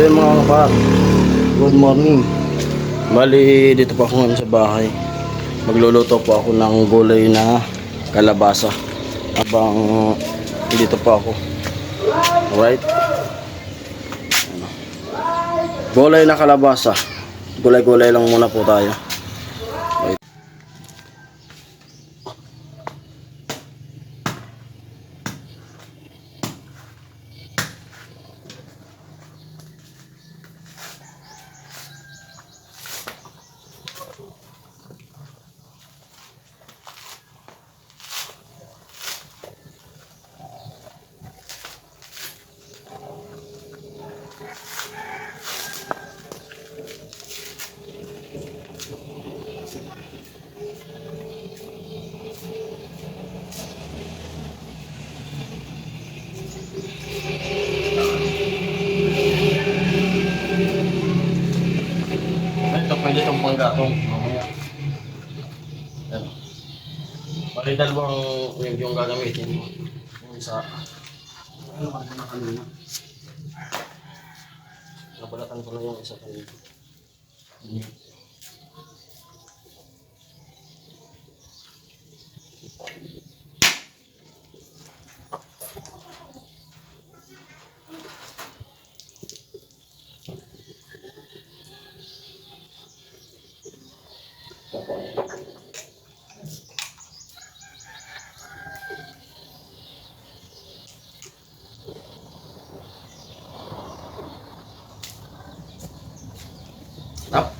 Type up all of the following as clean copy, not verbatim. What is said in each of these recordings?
ayun mga kapar, good morning. Bali, dito po ako ngayon sa bahay. Magluluto po ako ng gulay na kalabasa habang dito po ako. Alright. Gulay na kalabasa. Gulay-gulay lang muna po tayo. Wait. Ito pwede itong panggatong. Ayan. Bali dalawang yung gagamitin mo. Yung isa. Ano ka na kanina? Nabalatan ko na yung isa kanina. Up.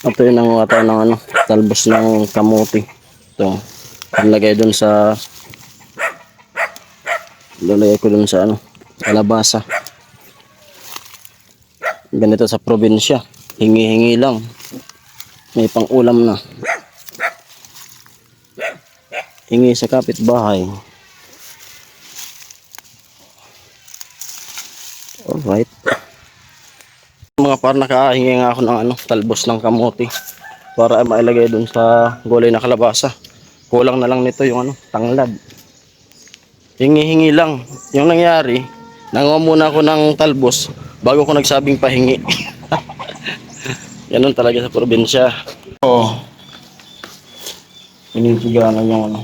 Ito yung nanguha tayo ng ano, talbos ng kamuti. Ito, nilagay dun sa, lalagay ko dun sa ano, kalabasa. Ganito sa probinsya, hingi-hingi lang, may pang ulam na. Hingi sa kapitbahay. Alright. Mga par, nakahingi nga ako ng ano, talbos ng kamuti para mailagay dun sa gulay na kalabasa. Kulang na lang nito yung ano, tanglad. Hingi-hingi lang. Yung nangyari, nanguha muna ako ng talbos bago ko nagsabing pahingi. Ganun talaga sa probinsya. Oo. Pinitiganan yung ano,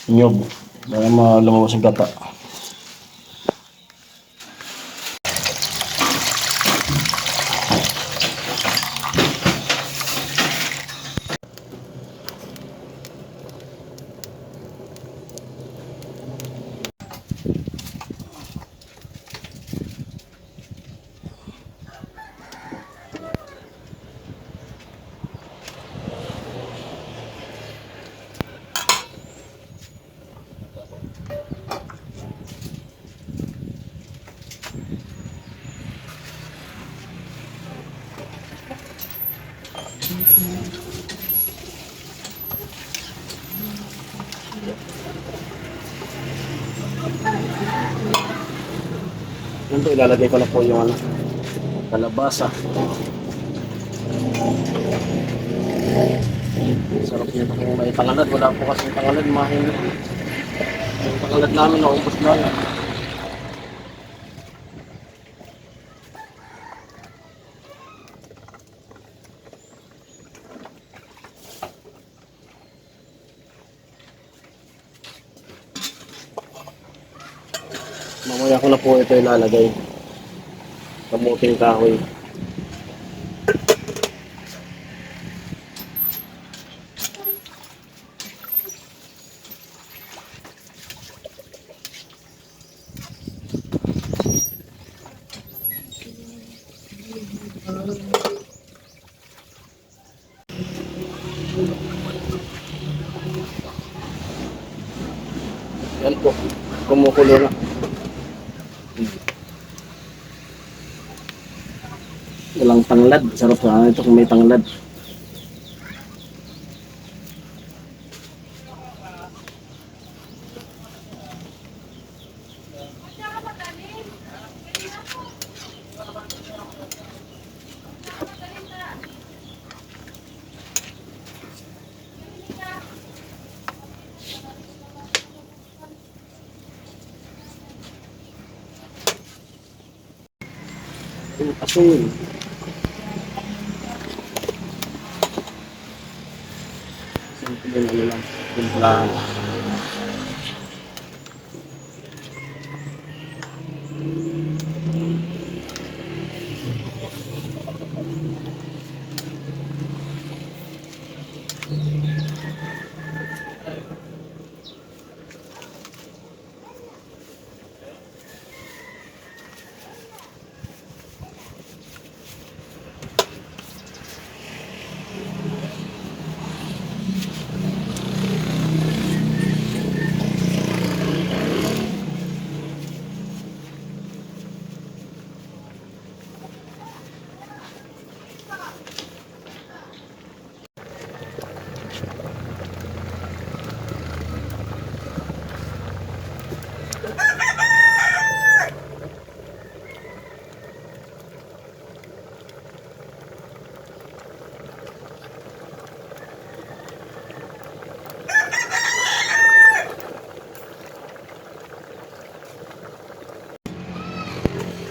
nyog. Para lumabas yung gata. Ito, ilalagay ko na po yung ano, kalabasa. Sarap nito kung may tangalad. Wala po kasi tangalad, mahina. Yung tangalad namin naubos na lang. Mamaya ko na po ito ilalagay. Kamuting kahoy. Yan po. Kumukulo na. Walang tanglad. Sarap na ito kung may tanglad. Asin. Simple na lang. Simple lang.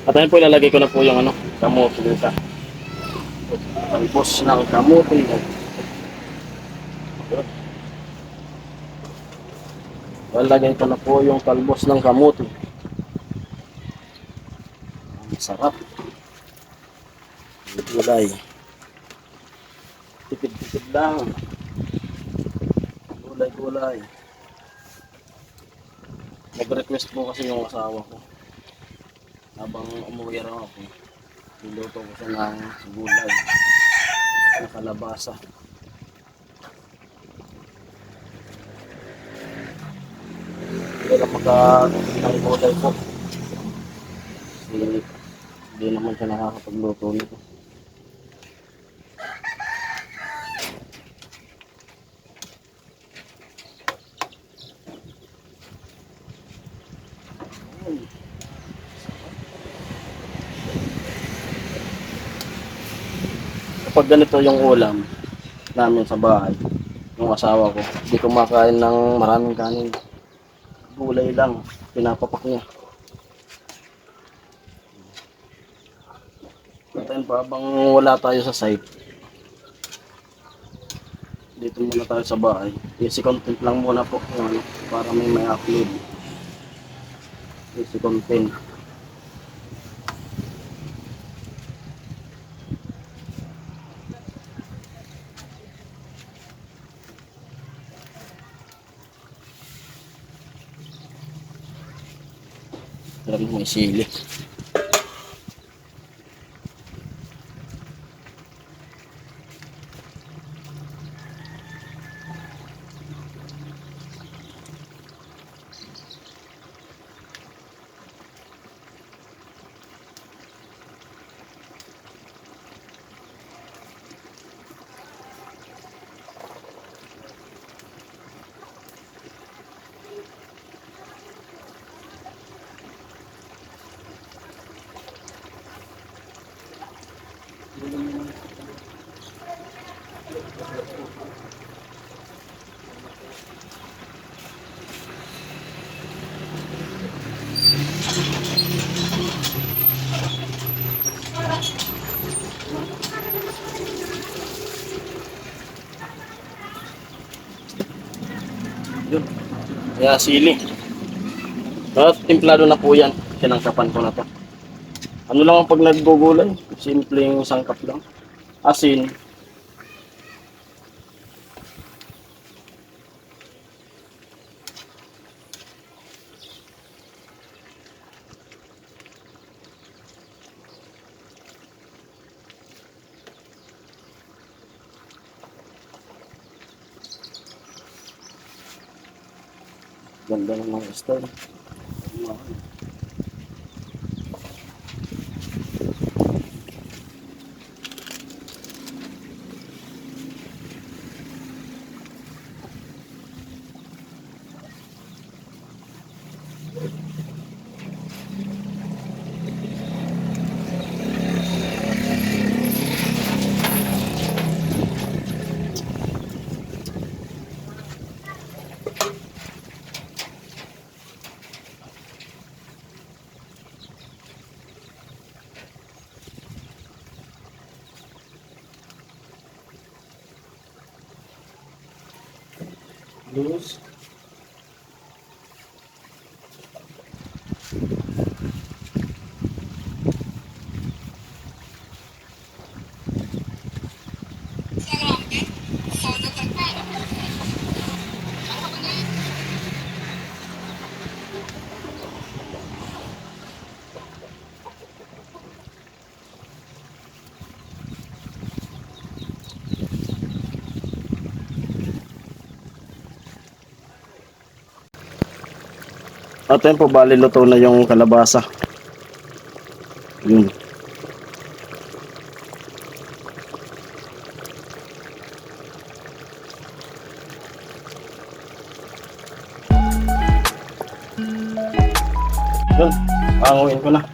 At ayun po, ilalagay ko na po yung ano, kamote dito. Talbos ng kamuti. Lalagay ko na po yung talbos ng kamuti. Masarap. Gulay. Tipid-tipid lang. Gulay-gulay. Nag-request po kasi yung asawa ko. Habang umuwi raw ako, niluto ko siya ng gulay. Ng kalabasa. Hindi lang ng gulay po. Hindi naman siya nakakapagluto nito. Kapag ganito yung ulam namin sa bahay, yung asawa ko, hindi kumakain ng maraming kanin. Gulay lang, pinapapak niya. Natin pa habang wala tayo sa site, dito muna tayo sa bahay. Easy content lang muna po yun, para may upload. Easy content. Pero may sili. Yun. Kaya sili. At timplado na po yan. Sinangkapan ko na to. Ano lang ang pag naggugulay? Simpleng sangkap lang. Asin. Ganda ng mga style. Loose. At yun po, bali luto na yung kalabasa. Yun. Yun, panguin ko na.